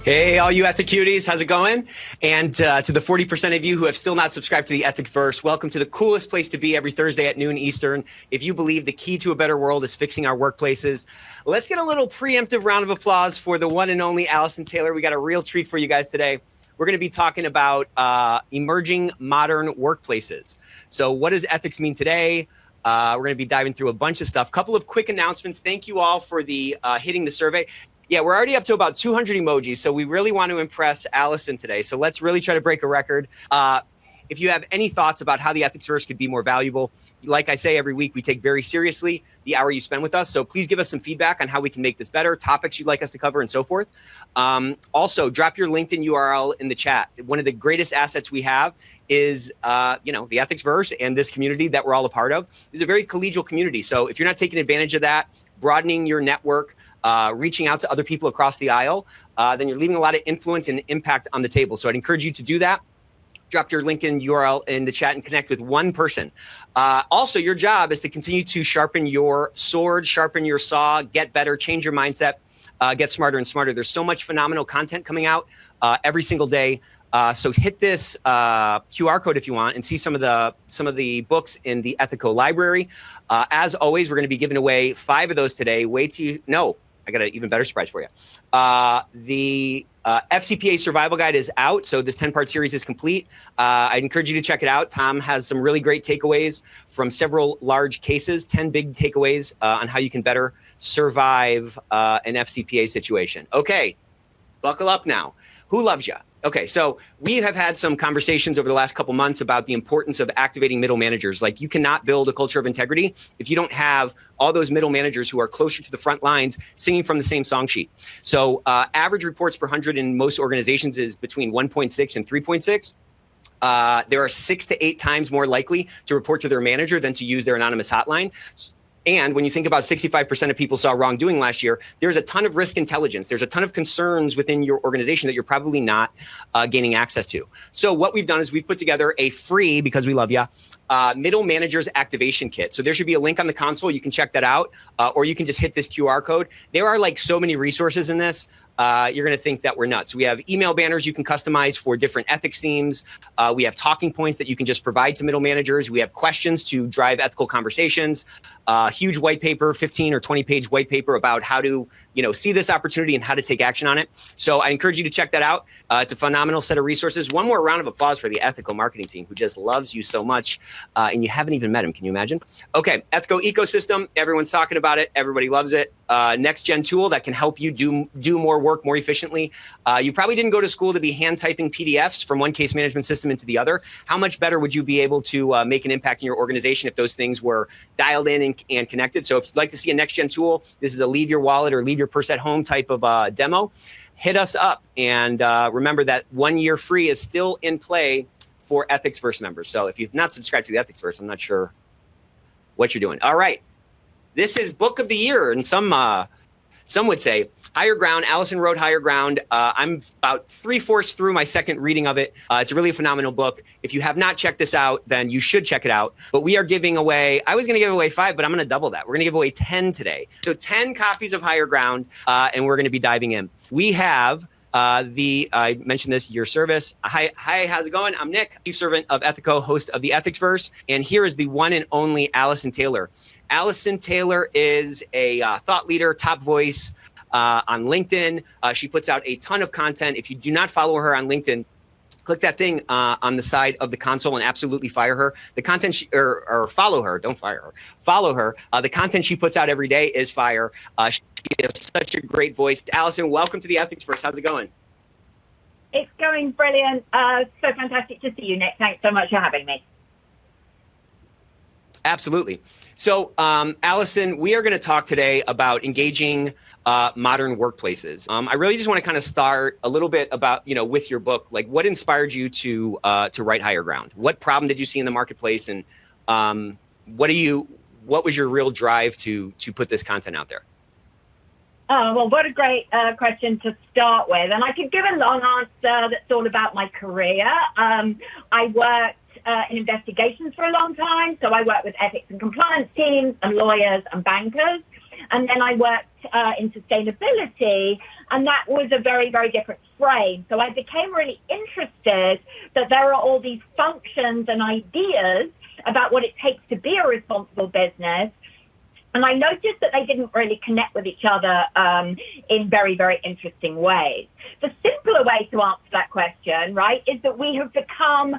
Hey, all you Ethicuties, how's it going? And to the 40% of you who have still not subscribed to the Ethicsverse, welcome to the coolest place to be every Thursday at noon Eastern. If you believe the key to a better world is fixing our workplaces, let's get a little preemptive round of applause for the one and only Allison Taylor. We got a real treat for you guys today. We're going to be talking about emerging modern workplaces. So what does ethics mean today? We're going to be diving through a bunch of stuff. Couple of quick announcements. Thank you all for the hitting the survey. Yeah, we're already up to about 200 emojis, so we really want to impress Allison today. So let's really try to break a record. If you have any thoughts about how the Ethicsverse could be more valuable, like I say every week, we take very seriously the hour you spend with us. So please give us some feedback on how we can make this better, topics you'd like us to cover, and so forth. Also, drop your LinkedIn URL in the chat. One of the greatest assets we have is, the Ethicsverse and this community that we're all a part of. It's a very collegial community. So if you're not taking advantage of that, broadening your network, reaching out to other people across the aisle, then you're leaving a lot of influence and impact on the table. So I'd encourage you to do that. Drop your LinkedIn URL in the chat and connect with one person. Also, your job is to continue to sharpen your sword, sharpen your saw, get better, change your mindset, get smarter and smarter. There's so much phenomenal content coming out every single day. So hit this QR code if you want and see some of the books in the Ethico library. As always, we're going to be giving away 5 of those today. I got an even better surprise for you. The FCPA Survival Guide is out, so this 10-part series is complete. I'd encourage you to check it out. Tom has some really great takeaways from several large cases, 10 big takeaways on how you can better survive an FCPA situation. Okay, buckle up now. Who loves you? Okay, so we have had some conversations over the last couple months about the importance of activating middle managers. Like, you cannot build a culture of integrity if you don't have all those middle managers who are closer to the front lines singing from the same song sheet. So average reports per 100 in most organizations is between 1.6 and 3.6. They are 6 to 8 times more likely to report to their manager than to use their anonymous hotline. And when you think about 65% of people saw wrongdoing last year, there's a ton of risk intelligence. There's a ton of concerns within your organization that you're probably not gaining access to. So what we've done is we've put together a free, because we love you, middle managers activation kit. So there should be a link on the console. You can check that out, or you can just hit this QR code. There are like so many resources in this. You're going to think that we're nuts. We have email banners you can customize for different ethics themes. We have talking points that you can just provide to middle managers. We have questions to drive ethical conversations. Huge white paper, 15 or 20-page white paper about how to, see this opportunity and how to take action on it. So I encourage you to check that out. It's a phenomenal set of resources. One more round of applause for the Ethico marketing team, who just loves you so much, and you haven't even met him. Can you imagine? Okay, Ethico ecosystem. Everyone's talking about it. Everybody loves it. Next gen tool that can help you do more work more efficiently. You probably didn't go to school to be hand typing PDFs from one case management system into the other. How much better would you be able to make an impact in your organization if those things were dialed in and connected? So if you'd like to see a next gen tool, this is a leave your wallet or leave your purse at home type of demo. Hit us up, and remember that 1 year free is still in play for Ethicsverse members. So if you've not subscribed to the Ethicsverse, I'm not sure what you're doing. All right. This is book of the year, and some would say Higher Ground. Allison wrote Higher Ground. I'm about 3/4 through my second reading of it. It's a really phenomenal book. If you have not checked this out, then you should check it out. But we are giving away, I was going to give away 5, but I'm going to double that. We're going to give away 10 today. So 10 copies of Higher Ground, and we're going to be diving in. We have I mentioned this, your service. Hi, how's it going? I'm Nick, Chief Servant of Ethico, host of the Ethicsverse. And here is the one and only Allison Taylor. Allison Taylor is a thought leader, top voice on LinkedIn. She puts out a ton of content. If you do not follow her on LinkedIn, click that thing on the side of the console and absolutely fire her. The content or follow her, don't fire her. Follow her. The content she puts out every day is fire. She has such a great voice. Allison, welcome to the Ethicsverse. How's it going? It's going brilliant. So fantastic to see you, Nick. Thanks so much for having me. Absolutely. So, Allison, we are going to talk today about engaging modern workplaces. I really just want to kind of start a little bit about, with your book, like what inspired you to write Higher Ground? What problem did you see in the marketplace, and what was your real drive to put this content out there? Oh, well, what a great question to start with. And I could give a long answer that's all about my career. I worked in investigations for a long time. So I worked with ethics and compliance teams and lawyers and bankers. And then I worked in sustainability, and that was a very, very different frame. So I became really interested that there are all these functions and ideas about what it takes to be a responsible business. And I noticed that they didn't really connect with each other in very, very interesting ways. The simpler way to answer that question, right, is that we have become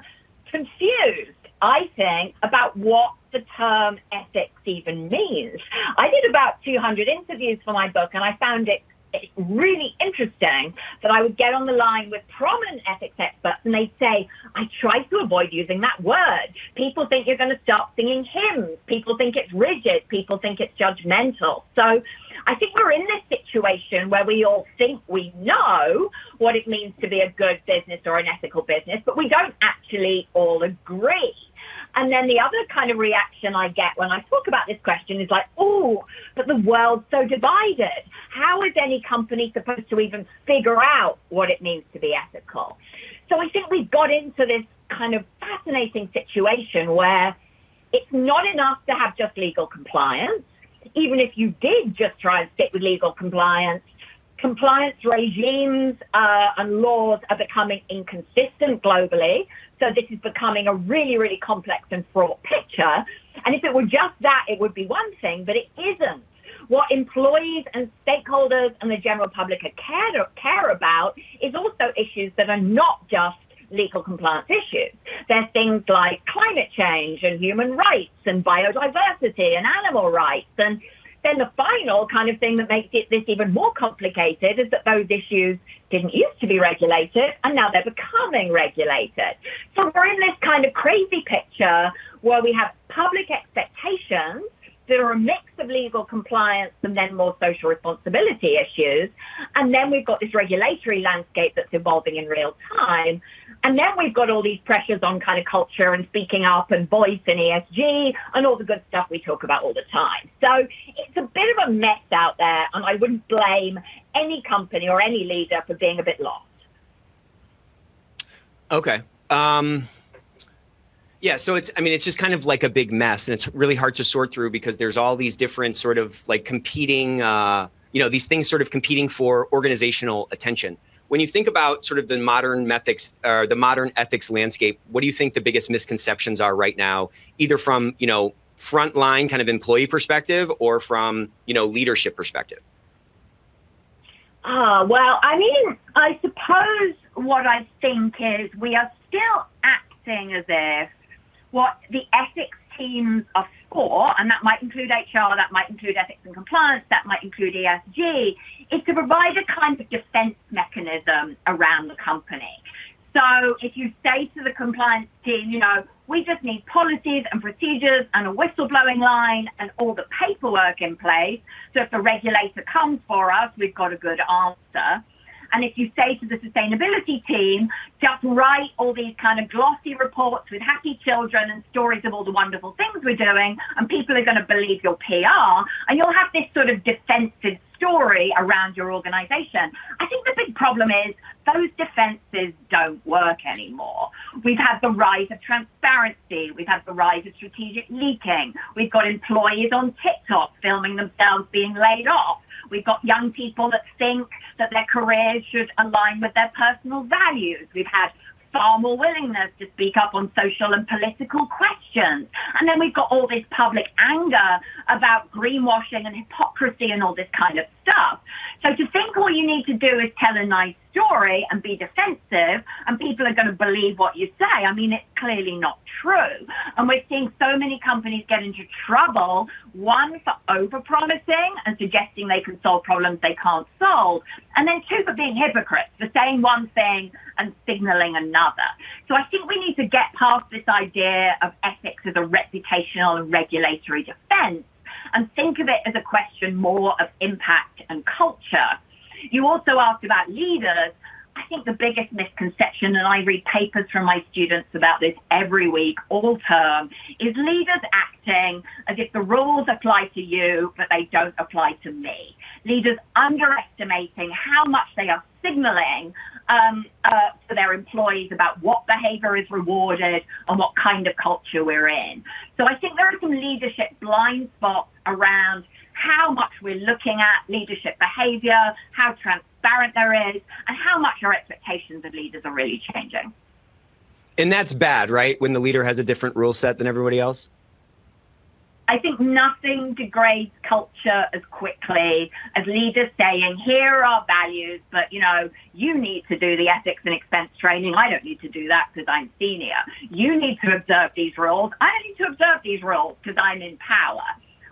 confused, I think, about what the term ethics even means. I did about 200 interviews for my book, and I found it really interesting that I would get on the line with prominent ethics experts and they'd say, I try to avoid using that word. People think you're going to start singing hymns. People think it's rigid. People think it's judgmental. So I think we're in this situation where we all think we know what it means to be a good business or an ethical business, but we don't actually all agree. And then the other kind of reaction I get when I talk about this question is like, oh, but the world's so divided. How is any company supposed to even figure out what it means to be ethical? So I think we've got into this kind of fascinating situation where it's not enough to have just legal compliance. Even if you did just try and stick with legal compliance, compliance regimes and laws are becoming inconsistent globally. So this is becoming a really, really complex and fraught picture. And if it were just that, it would be one thing, but it isn't. What employees and stakeholders and the general public care about is also issues that are not just legal compliance issues. There's things like climate change and human rights and biodiversity and animal rights. And then the final kind of thing that makes this even more complicated is that those issues didn't used to be regulated and now they're becoming regulated. So we're in this kind of crazy picture where we have public expectations that are a mix of legal compliance and then more social responsibility issues. And then we've got this regulatory landscape that's evolving in real time. And then we've got all these pressures on kind of culture and speaking up and voice and ESG and all the good stuff we talk about all the time. So it's a bit of a mess out there, and I wouldn't blame any company or any leader for being a bit lost. Okay. Yeah, so it's just kind of like a big mess, and it's really hard to sort through because there's all these different sort of like competing, these things sort of competing for organizational attention. When you think about sort of the modern ethics landscape, what do you think the biggest misconceptions are right now, either from, frontline kind of employee perspective or from, leadership perspective? Well, I suppose what I think is we are still acting as if what the ethics teams are for, and that might include HR, that might include ethics and compliance, that might include ESG, is to provide a kind of defense mechanism around the company. So if you say to the compliance team, we just need policies and procedures and a whistleblowing line and all the paperwork in place, so if the regulator comes for us, we've got a good answer. And if you say to the sustainability team, just write all these kind of glossy reports with happy children and stories of all the wonderful things we're doing, and people are going to believe your PR, and you'll have this sort of defensive story around your organization. I think the big problem is those defenses don't work anymore. We've had the rise of transparency. We've had the rise of strategic leaking. We've got employees on TikTok filming themselves being laid off. We've got young people that think that their careers should align with their personal values. We've had far more willingness to speak up on social and political questions. And then we've got all this public anger about greenwashing and hypocrisy and all this kind of stuff. So to think all you need to do is tell a nice story and be defensive and people are going to believe what you say, it's clearly not true. And we're seeing so many companies get into trouble, one, for over-promising and suggesting they can solve problems they can't solve, and then two, for being hypocrites, for saying one thing and signaling another. So I think we need to get past this idea of ethics as a reputational and regulatory defense and think of it as a question more of impact and culture. You also asked about leaders. I think the biggest misconception, and I read papers from my students about this every week, all term, is leaders acting as if the rules apply to you, but they don't apply to me. Leaders underestimating how much they are signaling to their employees about what behavior is rewarded and what kind of culture we're in. So I think there are some leadership blind spots around how much we're looking at leadership behavior, how transparent there is, and how much our expectations of leaders are really changing. And that's bad, right? When the leader has a different rule set than everybody else? I think nothing degrades culture as quickly as leaders saying, here are our values, but, you need to do the ethics and expense training. I don't need to do that because I'm senior. You need to observe these rules. I don't need to observe these rules because I'm in power.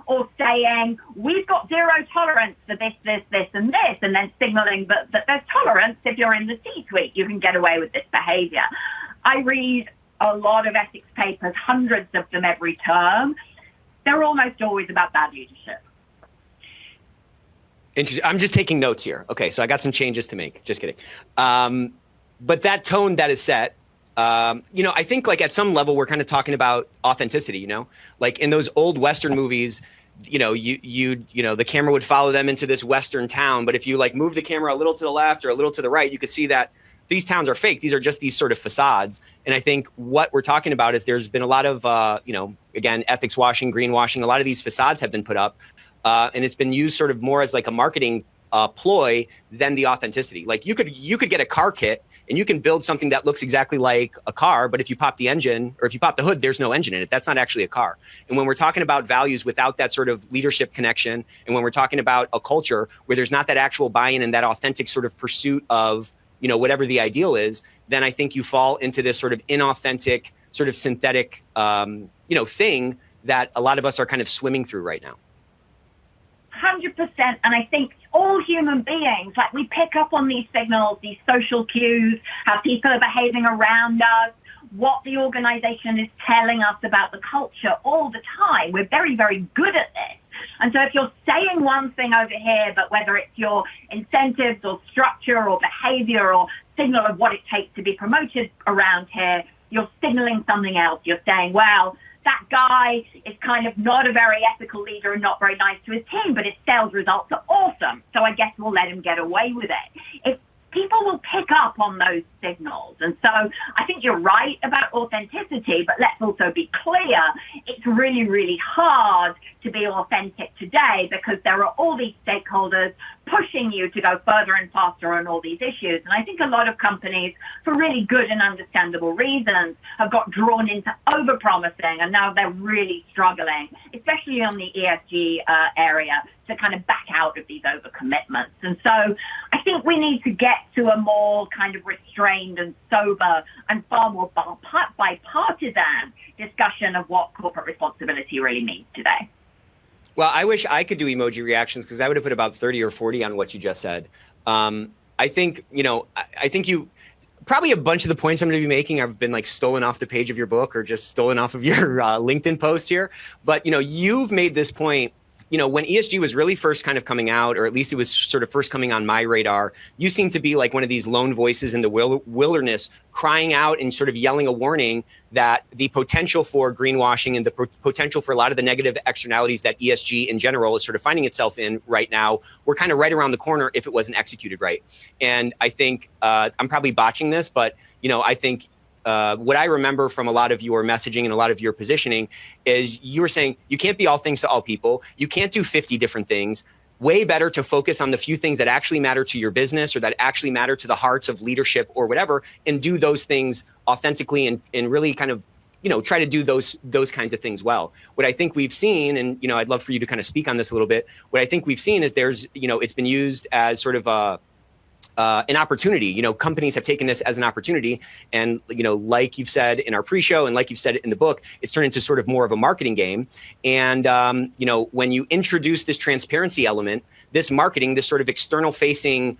Or saying, we've got zero tolerance for this, this, this, and this, and then signaling that there's tolerance if you're in the C-suite. You can get away with this behavior. I read a lot of ethics papers, hundreds of them every term. They're almost always about bad leadership. I'm just taking notes here. Okay, so I got some changes to make. Just kidding. But that tone that is set, I think like at some level we're kind of talking about authenticity. Like in those old Western movies, the camera would follow them into this Western town. But if you like move the camera a little to the left or a little to the right, you could see that these towns are fake. These are just these sort of facades. And I think what we're talking about is there's been a lot of, again, ethics washing, greenwashing. A lot of these facades have been put up and it's been used sort of more as like a marketing ploy than the authenticity. Like you could get a car kit and you can build something that looks exactly like a car, but if you pop the engine or if you pop the hood, there's no engine in it. That's not actually a car. And when we're talking about values without that sort of leadership connection, and when we're talking about a culture where there's not that actual buy-in and that authentic sort of pursuit of whatever the ideal is, then I think you fall into this sort of inauthentic, sort of synthetic, thing that a lot of us are kind of swimming through right now. 100%. And I think all human beings, like we pick up on these signals, these social cues, how people are behaving around us, what the organization is telling us about the culture all the time. We're very, very good at this. And so if you're saying one thing over here, but whether it's your incentives or structure or behavior or signal of what it takes to be promoted around here, you're signaling something else. You're saying, well, that guy is kind of not a very ethical leader and not very nice to his team, but his sales results are awesome. So I guess we'll let him get away with it. If people will pick up on those signals. And so I think you're right about authenticity, but let's also be clear, it's really, really hard to be authentic today because there are all these stakeholders pushing you to go further and faster on all these issues. And I think a lot of companies, for really good and understandable reasons, have got drawn into overpromising, and now they're really struggling, especially on the ESG area, to kind of back out of these overcommitments. And so I think we need to get to a more kind of restrained and sober and far more bipartisan discussion of what corporate responsibility really means today. Well, I wish I could do emoji reactions because I would have put about 30 or 40 on what you just said. I think, I think you probably a bunch of the points I'm going to be making have been like stolen off the page of your book or just stolen off of your LinkedIn post here. But, you've made this point. When ESG was really first kind of coming out, or at least it was sort of first coming on my radar, you seem to be like one of these lone voices in the wilderness crying out and sort of yelling a warning that the potential for greenwashing and the potential for a lot of the negative externalities that ESG in general is sort of finding itself in right now were kind of right around the corner if it wasn't executed right. And I think I'm probably botching this, but, I think what I remember from a lot of your messaging and a lot of your positioning is you were saying you can't be all things to all people. You can't do 50 different things. Way better to focus on the few things that actually matter to your business or that actually matter to the hearts of leadership or whatever, and do those things authentically and really kind of, try to do those kinds of things well. What I think we've seen, and, I'd love for you to kind of speak on this a little bit. What I think we've seen is there's, it's been used as sort of an opportunity. Companies have taken this as an opportunity. And, like you've said in our pre-show and like you've said in the book, it's turned into sort of more of a marketing game. And, when you introduce this transparency element, this marketing, this sort of external facing,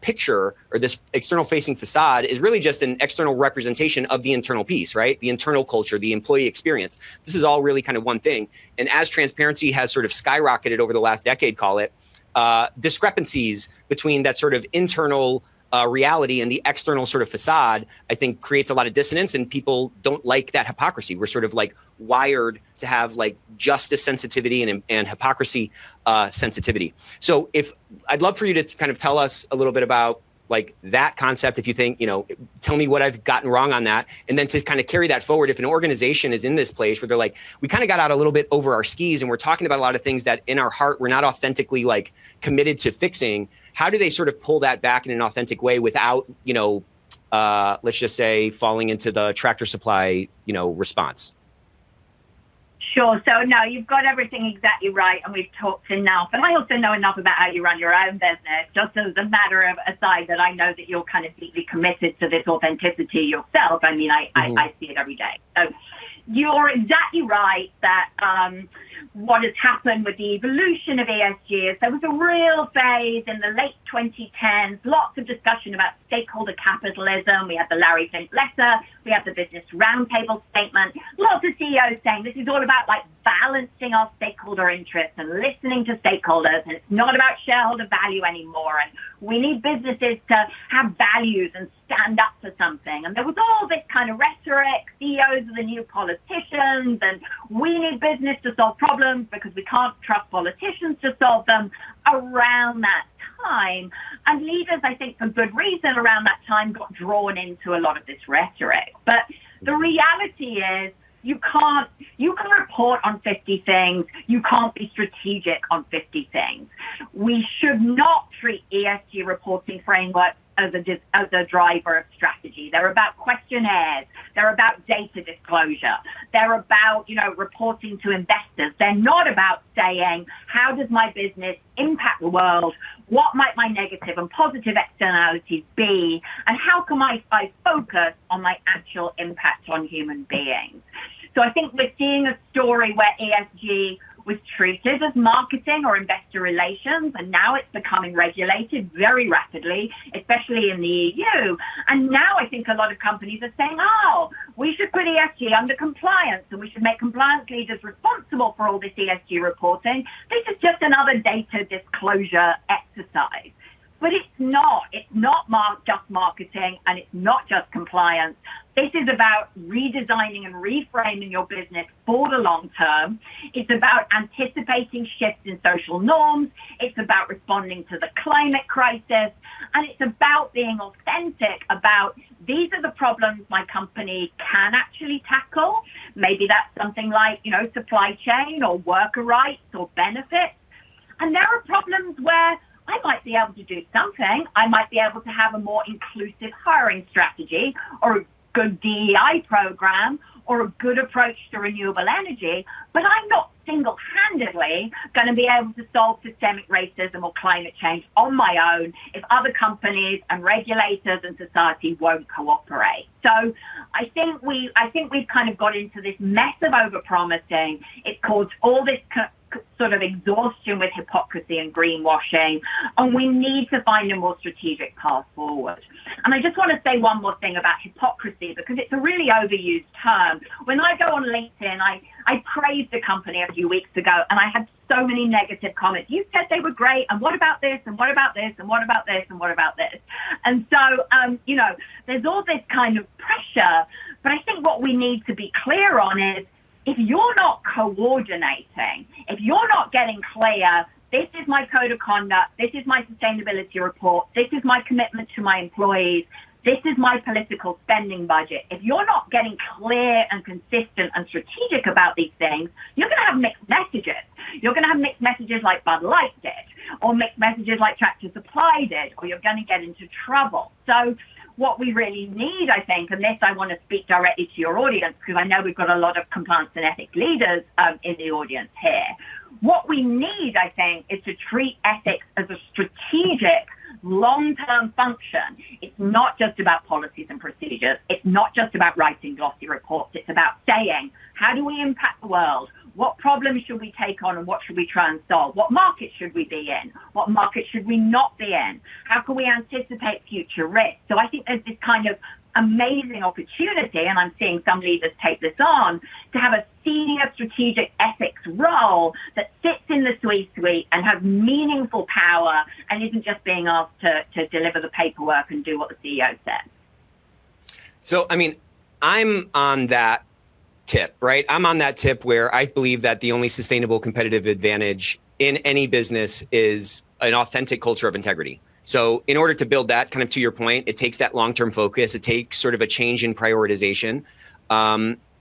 picture or this external facing facade is really just an external representation of the internal piece, right? The internal culture, the employee experience. This is all really kind of one thing. And as transparency has sort of skyrocketed over the last decade, call it, discrepancies between that sort of internal reality and the external sort of facade, I think creates a lot of dissonance, and people don't like that hypocrisy. We're sort of like wired to have like justice sensitivity and hypocrisy sensitivity. So I'd love for you to kind of tell us a little bit about, like that concept, if you think, tell me what I've gotten wrong on that. And then to kind of carry that forward, if an organization is in this place where they're like, we kind of got out a little bit over our skis and we're talking about a lot of things that in our heart, we're not authentically like committed to fixing, how do they sort of pull that back in an authentic way without, let's just say falling into the Tractor Supply, response? Sure. So no, you've got everything exactly right, and we've talked enough. And I also know enough about how you run your own business, just as a matter of aside that I know that you're kind of deeply committed to this authenticity yourself. I mean, I see it every day. So you're exactly right that what has happened with the evolution of ESG is there was a real phase in the late 2010s, lots of discussion about stakeholder capitalism. We had the Larry Fink letter, we had the Business Roundtable statement, lots of CEOs saying this is all about like balancing our stakeholder interests and listening to stakeholders, and it's not about shareholder value anymore, and we need businesses to have values and stand up for something. And there was all this kind of rhetoric, CEOs are the new politicians, and we need business to solve problems because we can't trust politicians to solve them around that time. And leaders, I think for good reason, around that time got drawn into a lot of this rhetoric. But the reality is, you can't report on 50 things. You can't be strategic on 50 things. We should not treat ESG reporting frameworks as a driver of strategy. They're about questionnaires. They're about data disclosure. They're about, reporting to investors. They're not about saying, how does my business impact the world? What might my negative and positive externalities be? And how can I focus on my actual impact on human beings? So I think we're seeing a story where ESG was treated as marketing or investor relations, and now it's becoming regulated very rapidly, especially in the EU. And now I think a lot of companies are saying, we should put ESG under compliance, and we should make compliance leaders responsible for all this ESG reporting. This is just another data disclosure exercise. But it's not. It's not just marketing, and it's not just compliance. This is about redesigning and reframing your business for the long term. It's about anticipating shifts in social norms. It's about responding to the climate crisis. And it's about being authentic about these are the problems my company can actually tackle. Maybe that's something like, supply chain or worker rights or benefits. And there are problems where I might be able to do something. I might be able to have a more inclusive hiring strategy or a good DEI program or a good approach to renewable energy, but I'm not single-handedly going to be able to solve systemic racism or climate change on my own if other companies and regulators and society won't cooperate. So I think we've kind of got into this mess of overpromising. It caused all this sort of exhaustion with hypocrisy and greenwashing, and we need to find a more strategic path forward. And I just want to say one more thing about hypocrisy, because it's a really overused term. When I go on LinkedIn, I praised a company a few weeks ago, and I had so many negative comments. You said they were great, and what about this, and what about this, and what about this, and what about this? And so, there's all this kind of pressure, but I think what we need to be clear on is, if you're not coordinating, if you're not getting clear, this is my code of conduct, this is my sustainability report, this is my commitment to my employees, this is my political spending budget. If you're not getting clear and consistent and strategic about these things, you're going to have mixed messages. You're going to have mixed messages like Bud Light did, or mixed messages like Tractor Supply did, or you're going to get into trouble. So what we really need, I think, and this I want to speak directly to your audience because I know we've got a lot of compliance and ethics leaders in the audience here. What we need, I think, is to treat ethics as a strategic, long-term function. It's not just about policies and procedures. It's not just about writing glossy reports. It's about saying, how do we impact the world? What problems should we take on and what should we try and solve? What market should we be in? What market should we not be in? How can we anticipate future risks? So I think there's this kind of amazing opportunity, and I'm seeing some leaders take this on, to have a senior strategic ethics role that sits in the C-suite and has meaningful power and isn't just being asked to deliver the paperwork and do what the CEO says. So, I mean, I'm on that tip, right? I'm on that tip where I believe that the only sustainable competitive advantage in any business is an authentic culture of integrity. So in order to build that, kind of to your point, it takes that long-term focus. It takes sort of a change in prioritization.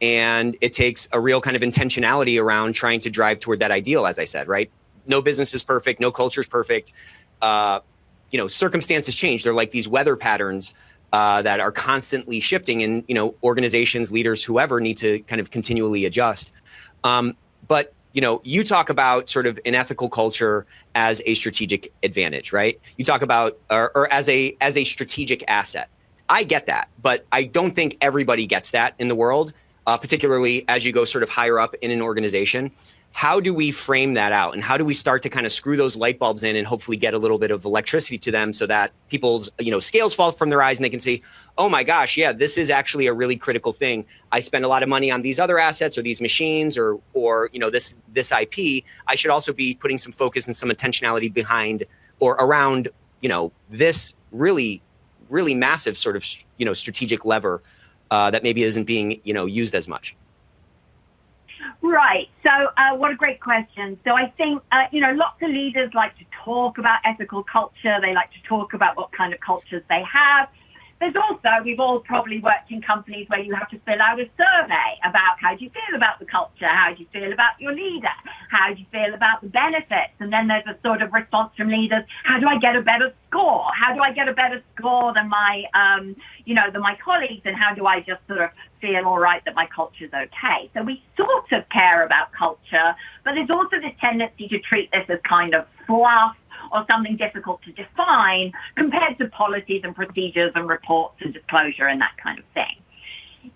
And it takes a real kind of intentionality around trying to drive toward that ideal, as I said, right? No business is perfect. No culture is perfect. Circumstances change. They're like these weather patterns that are constantly shifting, and, organizations, leaders, whoever need to kind of continually adjust. But you talk about sort of an ethical culture as a strategic advantage, right? You talk about or as a strategic asset. I get that, but I don't think everybody gets that in the world, particularly as you go sort of higher up in an organization. How do we frame that out, and how do we start to kind of screw those light bulbs in and hopefully get a little bit of electricity to them so that people's scales fall from their eyes and they can see, oh my gosh, yeah, this is actually a really critical thing. I spend a lot of money on these other assets or these machines or this IP. I should also be putting some focus and some intentionality behind or around this really massive sort of strategic lever that maybe isn't being used as much. Right. So what a great question. So I think, lots of leaders like to talk about ethical culture. They like to talk about what kind of cultures they have. There's also, we've all probably worked in companies where you have to fill out a survey about how do you feel about the culture? How do you feel about your leader? How do you feel about the benefits? And then there's a sort of response from leaders. How do I get a better score? How do I get a better score than my, than my colleagues? And how do I just sort of feel all right that my culture's okay? So we sort of care about culture, but there's also this tendency to treat this as kind of fluff or something difficult to define compared to policies and procedures and reports and disclosure and that kind of thing.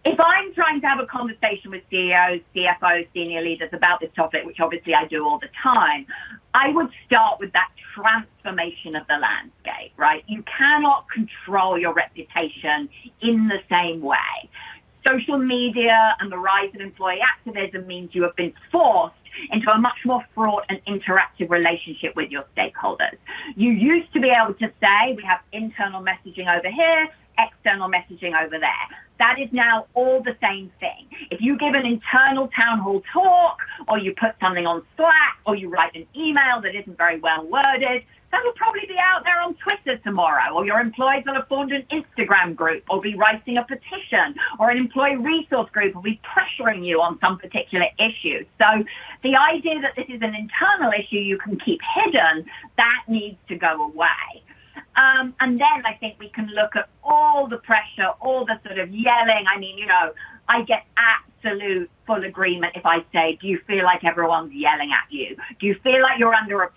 If I'm trying to have a conversation with CEOs, CFOs, senior leaders about this topic, which obviously I do all the time, I would start with that transformation of the landscape, right? You cannot control your reputation in the same way. Social media and the rise of employee activism means you have been forced into a much more fraught and interactive relationship with your stakeholders. You used to be able to say, we have internal messaging over here, external messaging over there. That is now all the same thing. If you give an internal town hall talk, or you put something on Slack, or you write an email that isn't very well worded, that will probably be out there on Twitter tomorrow, or your employees will have formed an Instagram group, or be writing a petition, or an employee resource group will be pressuring you on some particular issue. So the idea that this is an internal issue you can keep hidden, that needs to go away. And then I think we can look at all the pressure, all the sort of yelling. I mean, I get absolute full agreement if I say, do you feel like everyone's yelling at you? Do you feel like you're under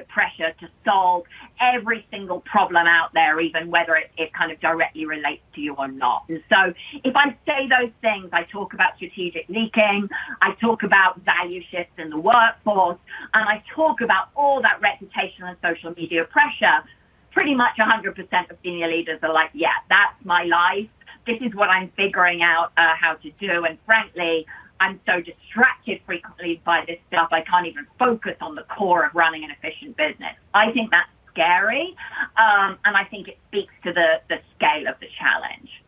pressure to solve every single problem out there, even whether it kind of directly relates to you or not? And so if I say those things, I talk about strategic leaking, I talk about value shifts in the workforce, and I talk about all that reputational and social media pressure. Pretty much 100% of senior leaders are like, yeah, that's my life. This is what I'm figuring out how to do. And frankly, I'm so distracted frequently by this stuff, I can't even focus on the core of running an efficient business. I think that's scary. And I think it speaks to the scale of the challenge.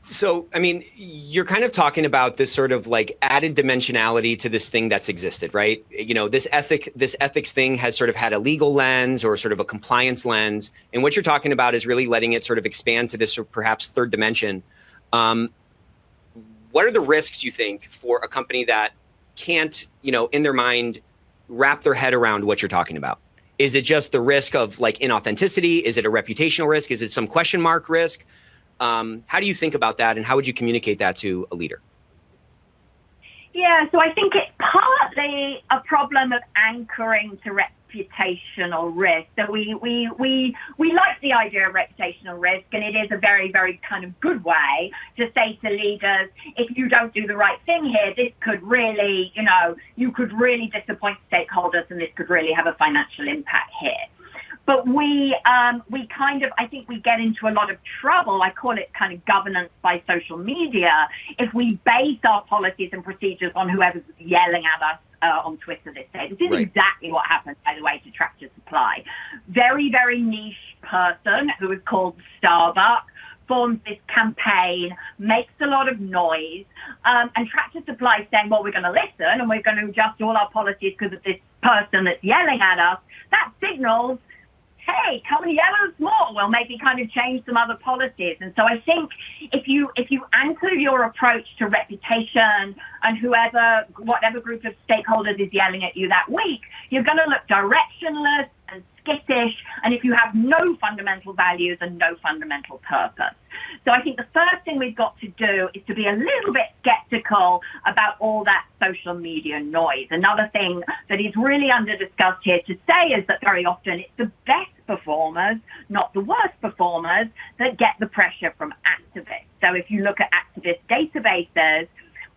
So, I mean, you're kind of talking about this sort of like added dimensionality to this thing that's existed, right? This ethics thing has sort of had a legal lens or sort of a compliance lens. And what you're talking about is really letting it sort of expand to this perhaps third dimension. What are the risks, you think, for a company that can't, in their mind, wrap their head around what you're talking about? Is it just the risk of like inauthenticity? Is it a reputational risk? Is it some question mark risk? How do you think about that, and how would you communicate that to a leader? Yeah, so I think it's partly a problem of anchoring to reputational risk. So we like the idea of reputational risk, and it is a very, very kind of good way to say to leaders, if you don't do the right thing here, this could really, you could really disappoint stakeholders, and this could really have a financial impact here. But we kind of, I think we get into a lot of trouble. I call it kind of governance by social media. If we base our policies and procedures on whoever's yelling at us on Twitter this day. This is right. Exactly what happened, by the way, to Tractor Supply. Very, very niche person who is called Starbucks forms this campaign, makes a lot of noise, and Tractor Supply is saying, well, we're going to listen and we're going to adjust all our policies because of this person that's yelling at us. That signals hey, come and yell at us more. We'll maybe kind of change some other policies. And so I think if you anchor your approach to reputation and whatever group of stakeholders is yelling at you that week, you're going to look directionless and skittish, and if you have no fundamental values and no fundamental purpose. So I think the first thing we've got to do is to be a little bit skeptical about all that social media noise. Another thing that is really under-discussed here to say is that very often it's the best performers, not the worst performers, that get the pressure from activists. So if you look at activist databases,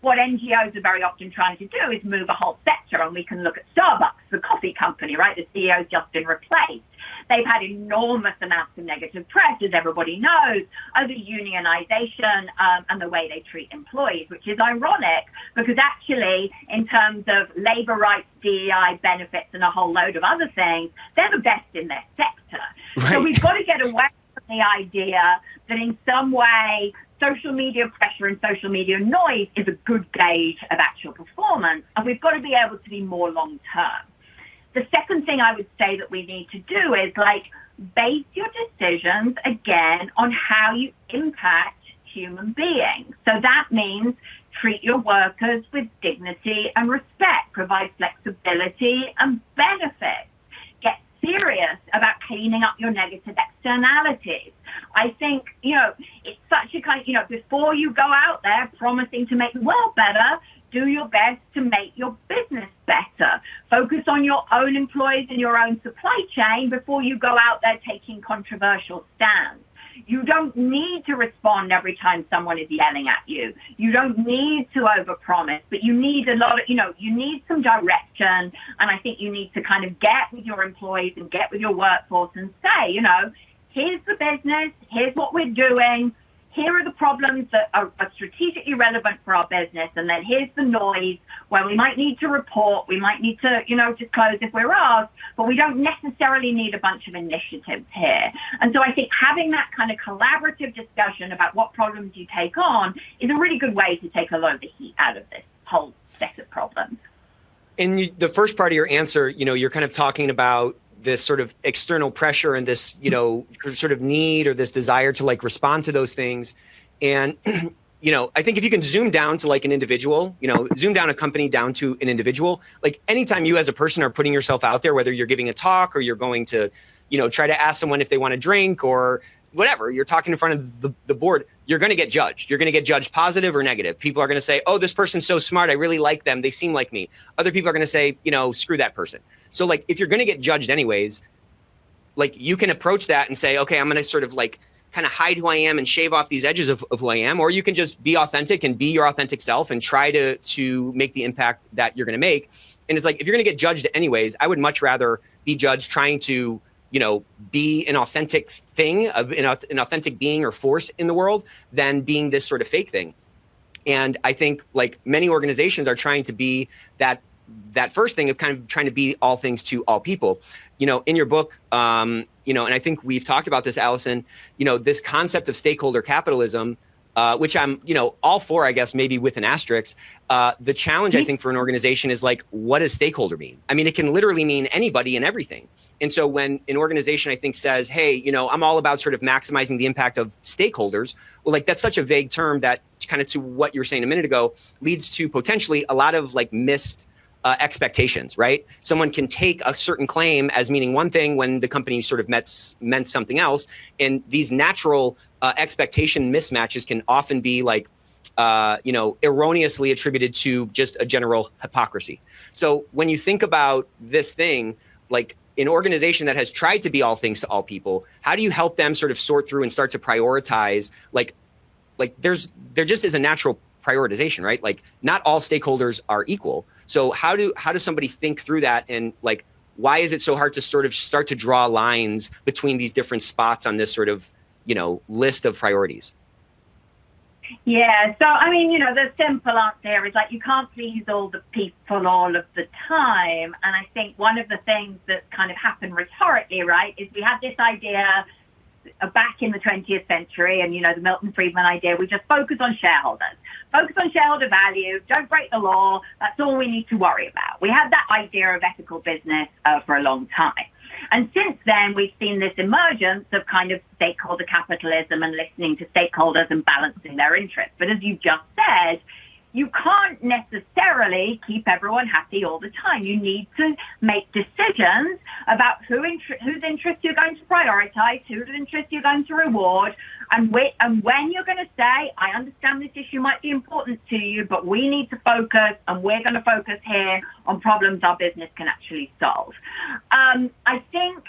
what NGOs are very often trying to do is move a whole sector, and we can look at Starbucks, the coffee company, right? The CEO's just been replaced. They've had enormous amounts of negative press, as everybody knows, over unionization and the way they treat employees, which is ironic because actually, in terms of labor rights, DEI benefits, and a whole load of other things, they're the best in their sector. Right. So we've got to get away from the idea that in some way social media pressure and social media noise is a good gauge of actual performance, and we've got to be able to be more long-term. The second thing I would say that we need to do is base your decisions again on how you impact human beings. So that means treat your workers with dignity and respect, provide flexibility and benefits. Get serious about cleaning up your negative externalities. I think, it's such a kind of, before you go out there promising to make the world better, do your best to make your business better. Focus on your own employees and your own supply chain before you go out there taking controversial stands. You don't need to respond every time someone is yelling at you. You don't need to overpromise, but you need you need some direction. And I think you need to kind of get with your employees and get with your workforce and say, here's the business, here's what we're doing, here are the problems that are strategically relevant for our business, and then here's the noise where we might need to report, we might need to, disclose if we're asked, but we don't necessarily need a bunch of initiatives here. And so I think having that kind of collaborative discussion about what problems you take on is a really good way to take a lot of the heat out of this whole set of problems. In the first part of your answer, you're kind of talking about this sort of external pressure and this, sort of need or this desire to respond to those things. And, I think if you can zoom down to an individual, zoom down a company down to an individual, anytime you as a person are putting yourself out there, whether you're giving a talk or you're going to, try to ask someone if they want to drink or whatever, you're talking in front of the board, you're going to get judged. You're going to get judged positive or negative. People are going to say, oh, this person's so smart. I really like them. They seem like me. Other people are going to say, screw that person. So if you're going to get judged anyways, you can approach that and say, okay, I'm going to sort of kind of hide who I am and shave off these edges of who I am. Or you can just be authentic and be your authentic self and try to make the impact that you're going to make. And it's if you're going to get judged anyways, I would much rather be judged trying to be an authentic thing, an authentic being or force in the world than being this sort of fake thing. And I think many organizations are trying to be that first thing of kind of trying to be all things to all people. In your book, and I think we've talked about this, Allison, this concept of stakeholder capitalism, which I'm, all for, I guess, maybe with an asterisk. The challenge, I think, for an organization is what does stakeholder mean? I mean, it can literally mean anybody and everything. And so when an organization, I think, says, hey, I'm all about sort of maximizing the impact of stakeholders, well, that's such a vague term that kind of to what you were saying a minute ago leads to potentially a lot of missed expectations, right? Someone can take a certain claim as meaning one thing when the company sort of meant something else. And these natural expectation mismatches can often be erroneously attributed to just a general hypocrisy. So when you think about this thing, an organization that has tried to be all things to all people, how do you help them sort of sort through and start to prioritize? There just is a natural prioritization, right? Not all stakeholders are equal. So how does somebody think through that? And why is it so hard to sort of start to draw lines between these different spots on this sort of, list of priorities? Yeah. So, I mean, the simple answer here is you can't please all the people all of the time. And I think one of the things that kind of happened rhetorically, right, is we had this idea back in the 20th century and, the Milton Friedman idea, we just focus on shareholders. Focus on shareholder value, don't break the law. That's all we need to worry about. We had that idea of ethical business for a long time. And since then, we've seen this emergence of kind of stakeholder capitalism and listening to stakeholders and balancing their interests. But as you just said, you can't necessarily keep everyone happy all the time. You need to make decisions about whose interests you're going to prioritize, whose interests you're going to reward, and when you're going to say, I understand this issue might be important to you, but we need to focus, and we're going to focus here on problems our business can actually solve. I think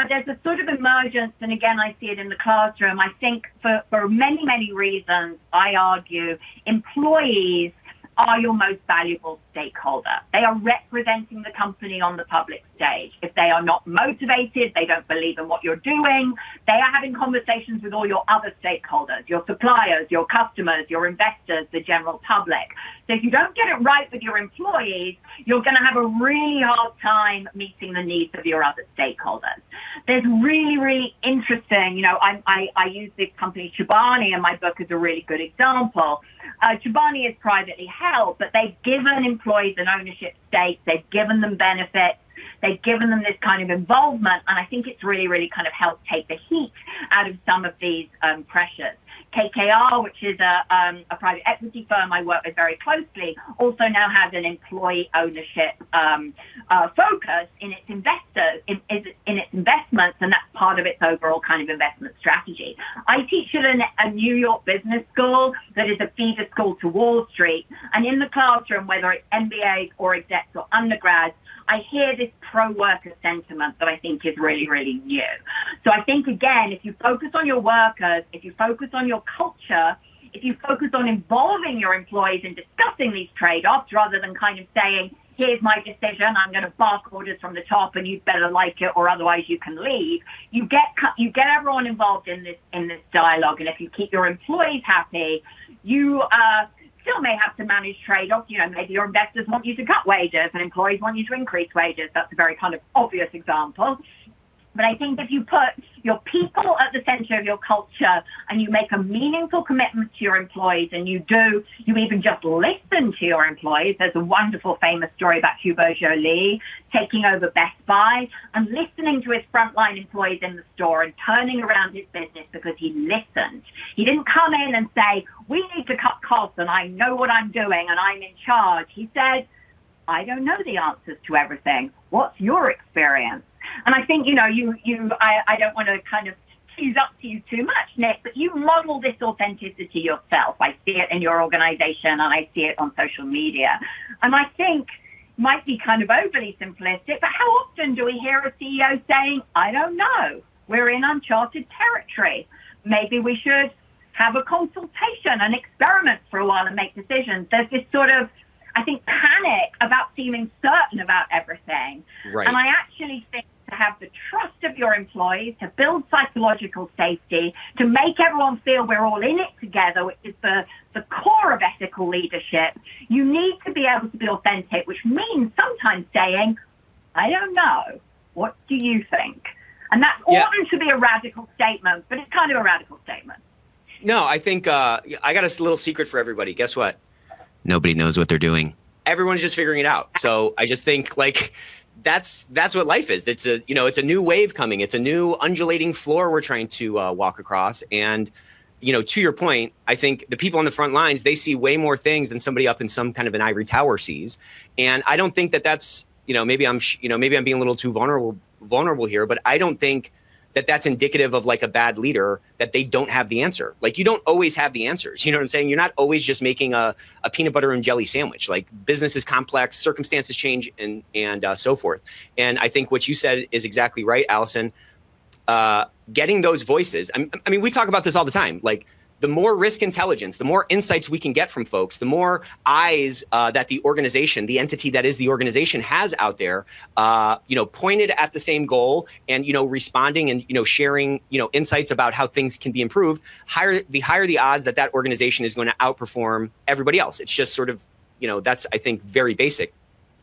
there's a sort of emergence, and again, I see it in the classroom. I think for many, many reasons, I argue, employees are your most valuable stakeholder. They are representing the company on the public stage. If they are not motivated, they don't believe in what you're doing, they are having conversations with all your other stakeholders, your suppliers, your customers, your investors, the general public. So if you don't get it right with your employees, you're going to have a really hard time meeting the needs of your other stakeholders. There's really, really interesting, I use this company Chobani in my book as a really good example. Chobani is privately held, but they've given employees an ownership stake. They've given them benefits. They've given them this kind of involvement. And I think it's really, really kind of helped take the heat out of some of these pressures. KKR, which is a private equity firm I work with very closely, also now has an employee ownership focus in its investors, in its investments, and that's part of its overall kind of investment strategy. I teach at a New York business school that is a feeder school to Wall Street, and in the classroom, whether it's MBAs or execs or undergrads, I hear this pro-worker sentiment that I think is really, really new. So I think, again, if you focus on your workers, if you focus on your culture, if you focus on involving your employees in discussing these trade-offs rather than kind of saying, here's my decision, I'm going to bark orders from the top and you'd better like it or otherwise you can leave, you get everyone involved in this dialogue. And if you keep your employees happy, you still may have to manage trade-offs. Maybe your investors want you to cut wages and employees want you to increase wages. That's a very kind of obvious example. But I think if you put your people at the center of your culture and you make a meaningful commitment to your employees and you even just listen to your employees. There's a wonderful famous story about Hubert Joly taking over Best Buy and listening to his frontline employees in the store and turning around his business because he listened. He didn't come in and say, we need to cut costs and I know what I'm doing and I'm in charge. He said, I don't know the answers to everything. What's your experience? And I think, I don't want to kind of tease up to you too much, Nick, but you model this authenticity yourself. I see it in your organization and I see it on social media. And I think might be kind of overly simplistic, but how often do we hear a CEO saying, I don't know, we're in uncharted territory. Maybe we should have a consultation and experiment for a while and make decisions. There's this sort of, I think, panic about seeming certain about everything. Right. And I actually think to have the trust of your employees, to build psychological safety, to make everyone feel we're all in it together, which is the core of ethical leadership, you need to be able to be authentic, which means sometimes saying, I don't know. What do you think? And that oughtn't to be a radical statement, but it's kind of a radical statement. No, I think I got a little secret for everybody. Guess what? Nobody knows what they're doing. Everyone's just figuring it out. So I just think that's what life is. It's a new wave coming. It's a new undulating floor we're trying to walk across. And, to your point, I think the people on the front lines, they see way more things than somebody up in some kind of an ivory tower sees. And I don't think that's, maybe I'm being a little too vulnerable here, but I don't think that's indicative of like a bad leader, that they don't have the answer. Like, you don't always have the answers. You know what I'm saying? You're not always just making a peanut butter and jelly sandwich. Like, business is complex, circumstances change, and so forth. And I think what you said is exactly right, Allison. Getting those voices. I mean, we talk about this all the time. Like, the more risk intelligence, the more insights we can get from folks, the more eyes that the organization, the entity that is the organization, has out there, pointed at the same goal and, responding and, sharing, insights about how things can be improved, higher the odds that organization is going to outperform everybody else. It's just sort of, that's, I think, very basic.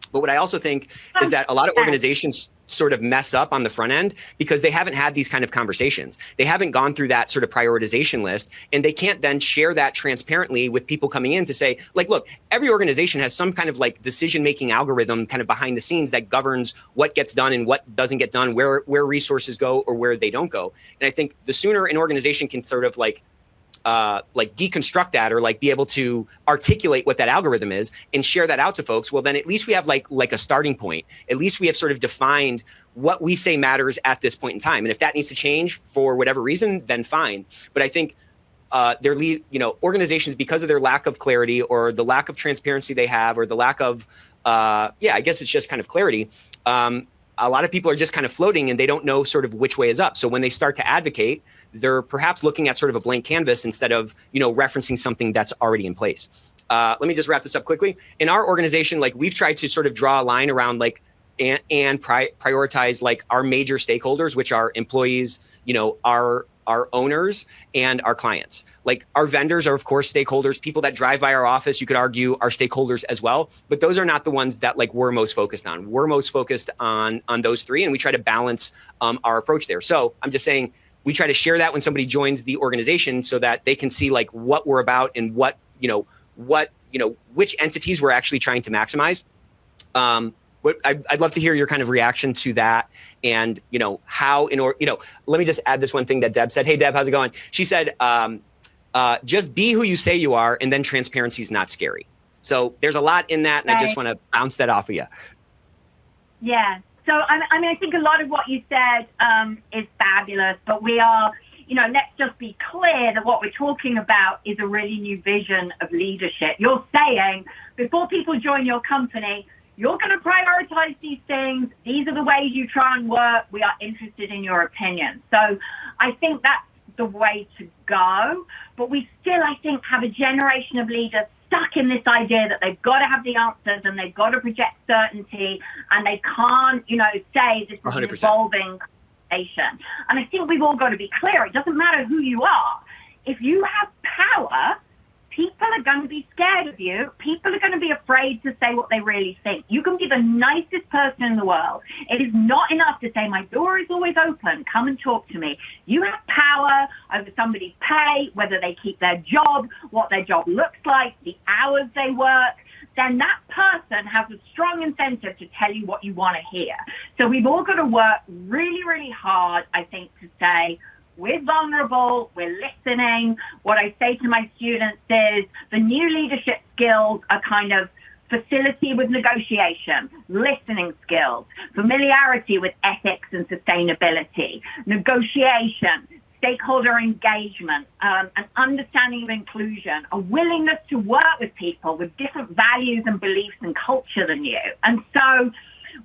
But what I also think is that a lot of organizations sort of mess up on the front end because they haven't had these kind of conversations. They haven't gone through that sort of prioritization list, and they can't then share that transparently with people coming in to say, like, look, every organization has some kind of like decision-making algorithm kind of behind the scenes that governs what gets done and what doesn't get done, where resources go or where they don't go. And I think the sooner an organization can sort of like deconstruct that or like be able to articulate what that algorithm is and share that out to folks, well, then at least we have like a starting point. At least we have sort of defined what we say matters at this point in time. And if that needs to change for whatever reason, then fine. But I think organizations, because of their lack of clarity or the lack of transparency they have, or the lack of, I guess it's just kind of clarity, a lot of people are just kind of floating and they don't know sort of which way is up. So when they start to advocate, they're perhaps looking at sort of a blank canvas instead of, referencing something that's already in place. Let me just wrap this up quickly. In our organization, like we've tried to sort of draw a line around like and prioritize like our major stakeholders, which are employees, our owners and our clients. Like our vendors are, of course, stakeholders. People that drive by our office, you could argue, are stakeholders as well. But those are not the ones that like we're most focused on. We're most focused on those three, and we try to balance our approach there. So I'm just saying we try to share that when somebody joins the organization so that they can see like what we're about and which entities we're actually trying to maximize. I'd love to hear your kind of reaction to that, and how let me just add this one thing that Deb said. Hey Deb, how's it going? She said, just be who you say you are, and then transparency is not scary. So there's a lot in that, and I just want to bounce that off of you. Yeah. So I think a lot of what you said is fabulous, but we are, let's just be clear that what we're talking about is a really new vision of leadership. You're saying before people join your company, you're going to prioritize these things. These are the ways you try and work. We are interested in your opinion. So I think that's the way to go. But we still, I think, have a generation of leaders stuck in this idea that they've got to have the answers and they've got to project certainty and they can't, say this is 100%. An evolving conversation. And I think we've all got to be clear. It doesn't matter who you are. If you have power, people are going to be scared of you. People are going to be afraid to say what they really think. You can be the nicest person in the world. It is not enough to say, my door is always open. Come and talk to me. You have power over somebody's pay, whether they keep their job, what their job looks like, the hours they work. Then that person has a strong incentive to tell you what you want to hear. So we've all got to work really, really hard, I think, to say, we're vulnerable, we're listening. What I say to my students is the new leadership skills are kind of facility with negotiation, listening skills, familiarity with ethics and sustainability, negotiation, stakeholder engagement, an understanding of inclusion, a willingness to work with people with different values and beliefs and culture than you. And so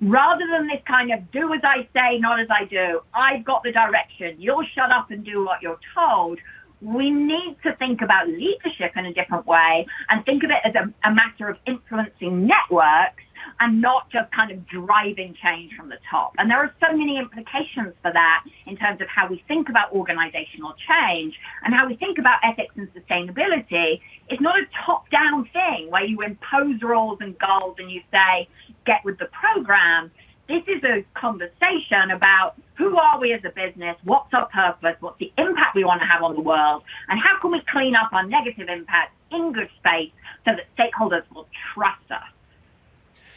rather than this kind of do as I say, not as I do, I've got the direction, you'll shut up and do what you're told, we need to think about leadership in a different way and think of it as a matter of influencing networks and not just kind of driving change from the top. And there are so many implications for that in terms of how we think about organizational change and how we think about ethics and sustainability. It's not a top-down thing where you impose rules and goals and you say, get with the program. This is a conversation about who are we as a business, what's our purpose, what's the impact we want to have on the world, and how can we clean up our negative impact in good faith so that stakeholders will trust us.